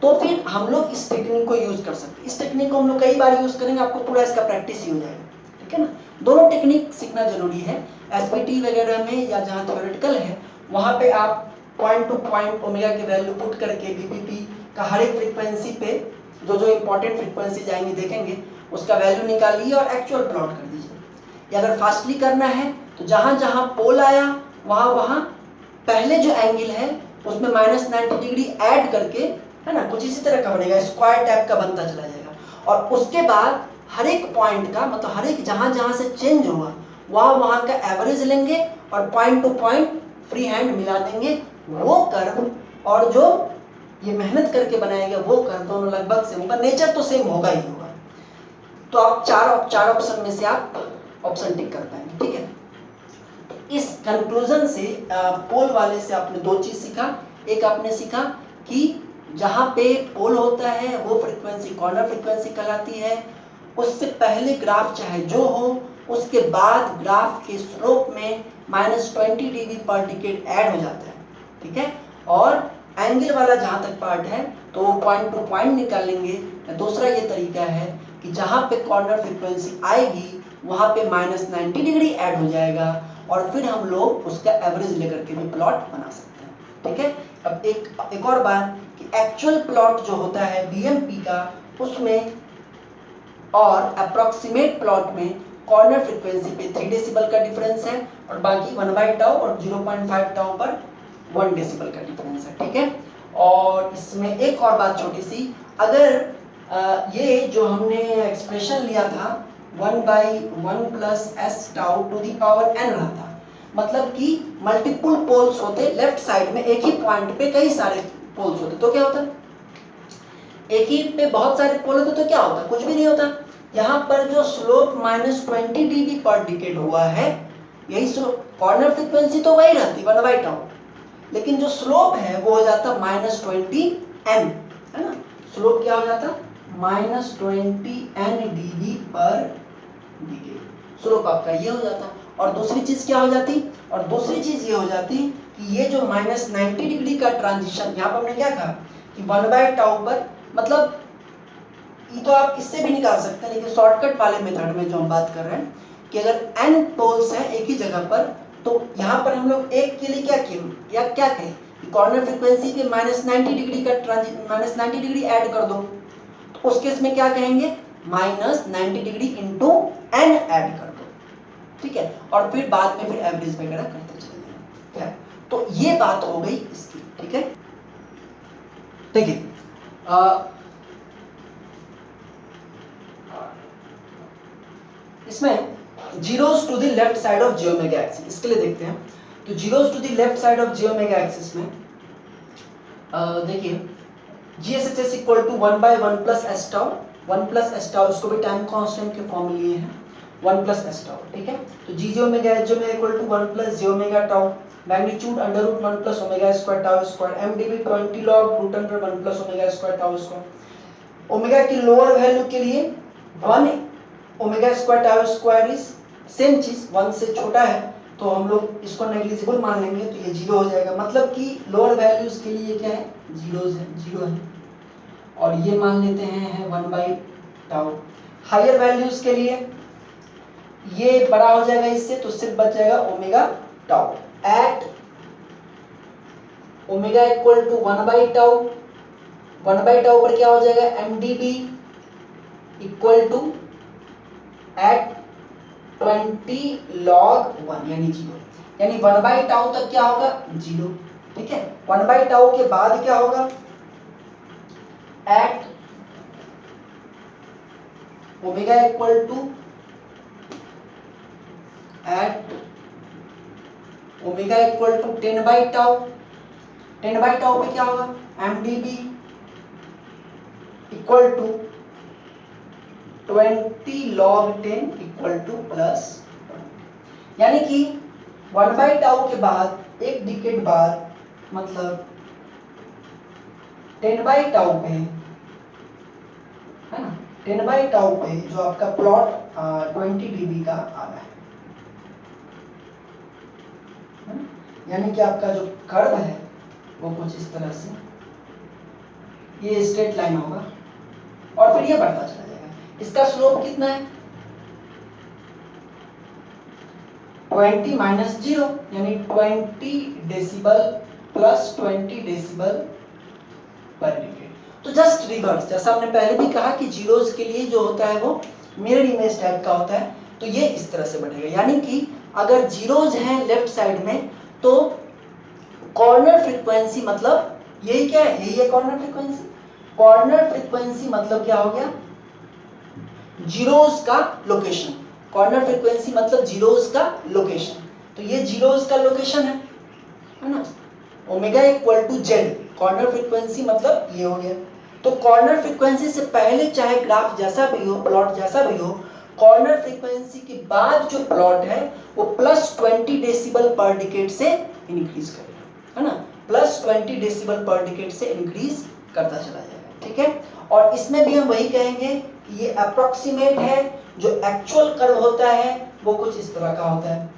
तो फिर हम लोग इस टेक्निक को यूज कर सकते हैं। इस टेक्निक को हम लोग कई बार यूज करेंगे, आपको पूरा इसका प्रैक्टिस ही हो जाएगा, ठीक है ना। दोनों टेक्निक सीखना जरूरी है, एसपीटी वगैरह में या जहाँ थ्योरेटिकल है वहाँ पे आप पॉइंट टू पॉइंट ओमेगा की वैल्यू पुट करके बीपीपी का हर एक फ्रीक्वेंसी पे जो जो इंपॉर्टेंट फ्रीक्वेंसी जाएंगे देखेंगे, उसका वैल्यू निकालिए और एक्चुअल प्लॉट कर दीजिए। या अगर फास्टली करना है तो जहाँ जहाँ पोल आया वहाँ पहले जो एंगल है उसमें -90 डिग्री ऐड करके, है ना, कुछ इसी तरह का बनेगा, स्क्वायर टाइप का बनता चला जाएगा। और उसके बाद हर एक पॉइंट का, मतलब हर एक जहाँ जहाँ से चेंज हुआ वहाँ का एवरेज लेंगे और point two point free hand मिला देंगे। वो कर्व और जो ये मेहनत करके बनाएंगे वो कर्व दोनों लगभग सेम होगा, नेचर तो सेम होगा ही होगा। तो आप चार ऑप्शन में से आप ऑप्शन टिक कर पाएंगे, ठीक है। इस कंक्लूजन से पोल वाले से आपने दो चीज सीखा। एक आपने सीखा कि जहाँ पे पोल होता है वो फ्रीक्वेंसी कॉर्नर फ्रीक्वेंसी कहलाती है। उससे पहले ग्राफ चाहे जो हो, उसके बाद ग्राफ के स्लोप में -20 dB पर डिकेड ऐड हो जाता है, ठीक है। और एंगल वाला जहाँ तक पार्ट है तो वो पॉइंट टू पॉइंट निकालेंगे। दूसरा ये तरीका है कि जहाँ पे कॉर्नर फ्रीक्वेंसी आएगी वहाँ पे -90 डिग्री ऐड हो जाएगा और फिर हम लोग उसका एवरेज लेकर के भी प्लॉट बना सकते हैं, ठीक है। अब एक और बात कि एक्चुअल प्लॉट जो होता है बीएमपी का, उसमें और अप्रोक्सीमेट प्लॉट में कॉर्नर फ्रीक्वेंसी पे 3 डेसिबल का डिफरेंस है और बाकी 1/τ और 0.5 τ पर 1 डेसिबल का डिफरेंस है, ठीक है। और इसमें एक और बात छोटी सी, अगर ये जो हमने एक्सप्रेशन लिया था 1/1 + s/τ to the power n रहा था, मतलब कि मल्टीपल पोल्स होते, लेफ्ट साइड में एक ही पॉइंट पे कई सारे पोल्स होते तो क्या होता, एक ही पे बहुत सारे पोल होते तो क्या होता, कुछ भी नहीं होता। यहाँ पर जो स्लोप -20 dB पर डिकेड हुआ है, यही स्लोप, कॉर्नर फ्रीक्वेंसी तो वही रहती 1/τ, लेकिन जो स्लोप है वो हो जाता -20 n, है ना। स्लोप क्या हो जाता, -20 n dB पर डिकेड, स्लोप आपका ये हो जाता। और दूसरी चीज क्या हो जाती, और दूसरी चीज ये हो जाती कि ये जो -90 डिग्री का ट्रांजिशन, यहाँ पर हमने क्या कहा कि 1/τ पर, मतलब ये तो आप इससे भी निकाल सकते हैं, लेकिन शॉर्टकट वाले मेथड में जो हम बात कर रहे हैं कि अगर n पोल्स हैं एक ही जगह पर, तो यहाँ पर हम लोग एक के लिए क्या किए या क्या कहें, कॉर्नर फ्रीक्वेंसी पे -90 डिग्री का -90 डिग्री ऐड कर दो, तो उस केस में क्या कहेंगे, -90 डिग्री इंटू n ऐड कर दो, ठीक है। और फिर बाद में फिर एवरेज वगैरह करते चले जाएं, क्या। तो ये बात हो गई इसकी, ठीक है। देखिए इसमें zeros to the left side of j omega axis, इसके लिए देखते हैं। तो zeros to the left side of j omega axis में देखिए GSHS = 1/1 + s/τ, 1 + s/τ, इसको भी टाइम कांस्टेंट के फॉर्म में लिए हैं, 1 + s/τ, ठीक है। तो g j omega h j omega = 1 + j omega τ, magnitude √1 + omega square τ square, mdv 20 log √1 + omega square τ square. Omega की लोअर वैल्यू के लिए 1 omega square τ square is same चीज, 1 से छोटा है तो हम लोग इसको नेग्लिजिबल मान लेंगे, तो ये 0 हो जाएगा, मतलब कि लोअर वैल्यूज के लिए क्या है, 0 है। और ये मान लेते हैं 1/τ। हायर वैल्यूज के लिए ये बड़ा हो जाएगा इससे, तो सिर्फ बच जाएगा ओमेगा τ। एट ओमेगा = 1/τ, 1/τ पर क्या हो जाएगा, mdv = at 20 log 1 यानी 0, यानी 1/τ तक क्या होगा, 0, ठीक है। 1/τ के बाद क्या होगा, at ओमेगा = at ओमेगा = 10/τ, 10/τ पे क्या होगा, mdv = 20 log 10 = +1, यानी कि 1/τ के बाद एक डिकेड बाद, मतलब 10/τ पे, है ना, 10/τ पे जो आपका प्लॉट 20 dB का आ रहा है, यानी कि आपका जो कर्व है वो कुछ इस तरह से, ये स्ट्रेट लाइन होगा और फिर ये बढ़ता चला जाएगा। इसका स्लोप कितना है, 20 - 0, यानी 20 डेसिबल + 20 डेसिबल पर डिकेड। तो जस्ट रिवर्स, जैसा हमने पहले भी कहा कि जीरोस के लिए जो होता है वो मिरर इमेज टाइप का होता है, तो ये इस तरह से बढ़ेगा, यानी कि अगर जीरोस हैं लेफ्ट साइड में तो कॉर्नर फ्रीक्वेंसी, मतलब यही क्या है, यही है कॉर्नर फ्रीक्वेंसी। कॉर्नर फ्रीक्वेंसी मतलब क्या हो गया, जीरोस का लोकेशन, कॉर्नर फ्रीक्वेंसी मतलब जीरोस का लोकेशन, तो ये जीरोस का लोकेशन है ना। ओमेगा = z, कॉर्नर फ्रीक्वेंसी मतलब ये हो गया। तो कॉर्नर फ्रीक्वेंसी से पहले चाहे ग्राफ जैसा भी हो, प्लॉट जैसा भी हो, कॉर्नर फ्रीक्वेंसी के बाद जो प्लॉट है वो +20 डेसिबल पर डिकेड से इंक्रीज करेगा, है ना, +20 डेसिबल पर डिकेड से इंक्रीज करता चला जाएगा, ठीक है। और इसमें भी हम वही कहेंगे कि ये अप्रोक्सीमेट है, जो एक्चुअल कर्व होता है वो कुछ इस तरह का होता है,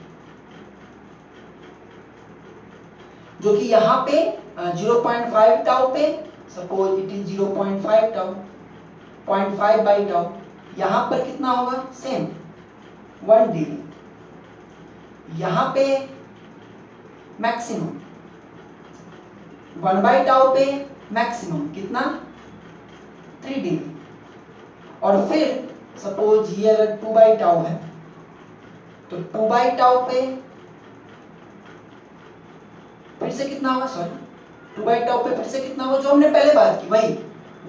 जो कि यहाँ पे 0.5 टाउ पे, suppose it is 0.5 tau, 0.5 by tau, यहाँ पर कितना होगा, सेम 1 dB, यहाँ पे मैक्सिमम 1 बाई टाउ पे मैक्सिमम कितना 3 dB, और फिर सपोज ये अगर 2 बाई टाउ है तो 2 बाई टाउ पे फिर से कितना होगा, सॉरी 2 बाई टाउ पे फिर से कितना होगा, जो हमने पहले बात की वही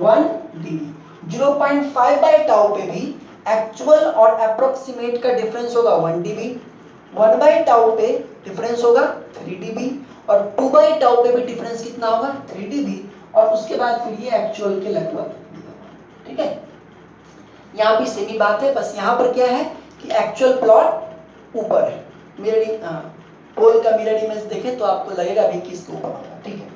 1 dB। 0.5 बाई टाउ पे भी एक्चुअल और अप्रोक्सीमेट का डिफरेंस होगा 1 dB, 1 बाई टाउ पे डिफरेंस होगा 3 dB, और 2 बाई टाउ पे भी डिफरेंस कितना होगा 3 dB, और उसके बाद फिर ये एक्चुअल के लगभग, ठीक है। यहाँ भी सेम ही बात है, बस यहाँ पर क्या है कि एक्चुअल प्लॉट ऊपर है, मिररिंग पोल का मिरर इमेज देखें तो आपको लगेगा भी कि इसके ऊपर होगा, ठीक है।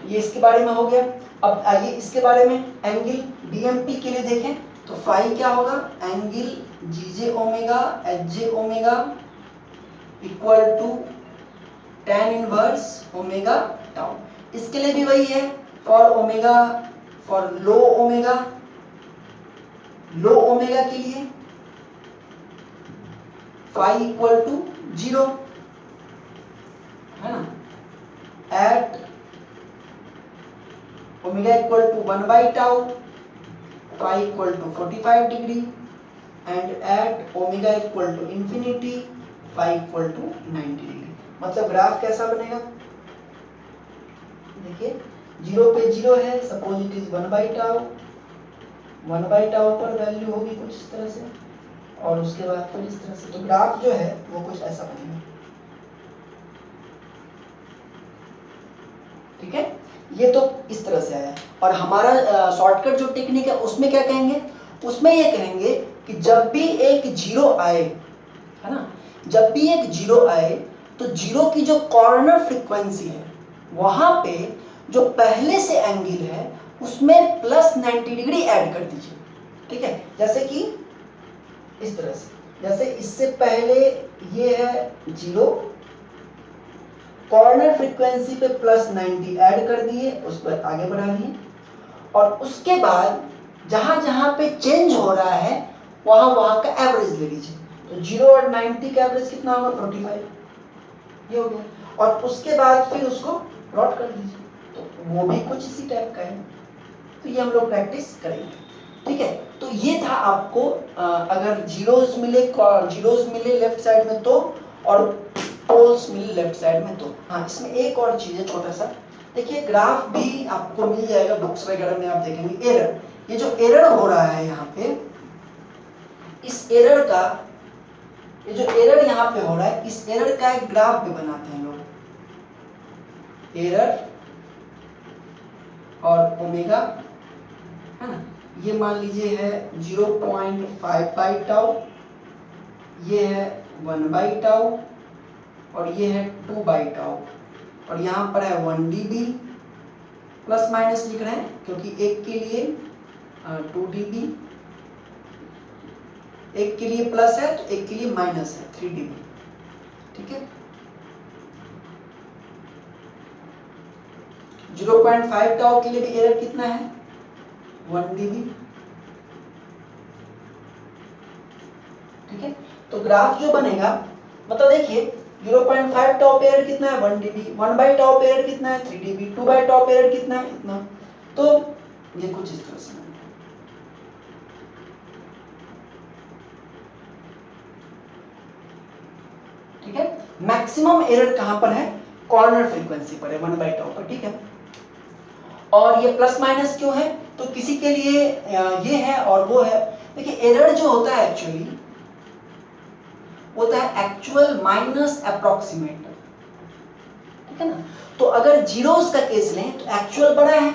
ये इसके बारे में हो गया। अब आइए इसके बारे में एंगल DMP के लिए देखें तो फाई क्या होगा, angle GJ omega HJ omega equal to tan inverse omega tau. इसके लिए भी वही है, for omega, for low omega के लिए फाई इक्वल टू 0, है ना, at omega equal to 1 by tau phi equal to 45 degree, and at omega equal to infinity phi equal to 90 degree. मतलब ग्राफ कैसा बनेगा, देखिए 0 पे 0 है, suppose it is 1 by tau, 1 by tau पर value होगी कुछ इस तरह से, और उसके बाद फिर इस तरह से, तो ग्राफ जो है वो कुछ ऐसा बनेगा, ठीक है। ये तो इस तरह से आया, और हमारा शॉर्टकट जो टेक्निक है उसमें क्या कहेंगे, उसमें ये कहेंगे कि जब भी एक जीरो आए, है ना, जब भी एक जीरो आए तो जीरो की जो कॉर्नर फ्रीक्वेंसी है वहां पे जो पहले से एंगल है उसमें +90 डिग्री ऐड कर दीजिए, ठीक है। जैसे कि इस तरह से, जैसे इससे पहले ये है जीरो, कॉर्नर फ्रीक्वेंसी पे +90 ऐड कर दिए, उस पर आगे बढ़ा दिए, और उसके बाद जहां जहां पे चेंज हो रहा है वहां का एवरेज ले लीजिए, तो 0 और 90 का एवरेज कितना होगा 45, ये हो गया, और उसके बाद फिर उसको प्लॉट कर दीजिए, तो वो भी कुछ इसी टाइप का है। तो ये हम लोग प्रैक्टिस करेंगे, ठीक है। तो ये था आपको अगर जीरोस मिले लेफ्ट साइड में तो, और पोल्स मिले लेफ्ट साइड में तो। हाँ, इसमें एक और चीज है छोटा सा, देखिए ग्राफ भी आपको मिल जाएगा बुक्स वगैरह में, आप देखेंगे एरर, ये जो एरर हो रहा है यहाँ पे, इस एरर का, ये जो एरर यहाँ पे हो रहा है, इस एरर का एक ग्राफ भी बनाते हैं लोग, एरर और ओमेगा, है ना, ये मान लीजिए है 0.5 बाई टाउ, ये है 1 बाई टाउ, और ये है 2 बाई टाउ, और यहाँ पर है 1 dB, प्लस माइनस लिख रहे हैं क्योंकि एक के लिए 2 dB, एक के लिए प्लस है तो एक के लिए माइनस है 3 dB, ठीक है। 0.5 टाउ के लिए भी एरर कितना है 1 dB, ठीक है। तो ग्राफ जो बनेगा, मतलब देखिए 0.5 टाउ पे एरर कितना है 1 dB, 1 बाई टाउ पे एरर कितना है 3 dB, 2 बाई टाउ पे एरर कितना है इतना, तो ये कुछ इस तरह से, ठीक है। मैक्सिमम एरर कहां पर है, कॉर्नर फ्रीक्वेंसी पर है 1 बाई टाउ पर, ठीक है। और ये प्लस माइनस क्यों है, तो किसी के लिए ये है और वो है। देखिए एरर जो होता है एक्चुअली होता है एक्चुअल माइनस अप्रोक्सीमेट, ठीक है ना। तो अगर जीरोस का केस लें तो एक्चुअल बड़ा है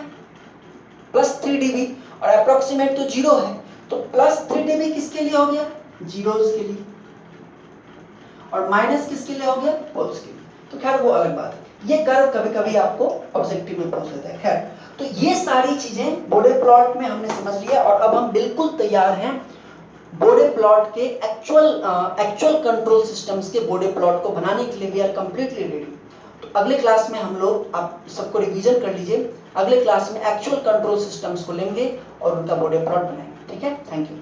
+3 dB और अप्रोक्सीमेट तो 0 है, तो प्लस 3 dB किसके लिए हो गया? जीरोस के लिए, और माइनस किसके लिए हो गया? पोल्स के लिए। तो खैर वो अलग बात है, ये कर्व कभी कभी आपको ऑब्जेक्टिव में पूछ लेता है। खैर, तो ये सारी चीजें बोडे प्लॉट में हमने समझ लिया, और अब हम बिल्कुल तैयार हैं बोडे प्लॉट के एक्चुअल कंट्रोल सिस्टम्स के बोडे प्लॉट को बनाने के लिए। We are completely ready. तो अगले क्लास में हम लोग, आप सबको रिवीजन कर लीजिए, अगले क्लास में एक्चुअल कंट्रोल सिस्टम्स को लेंगे और उनका बोडे प्लॉट बनाएंगे। ठीक है, थैंक यू।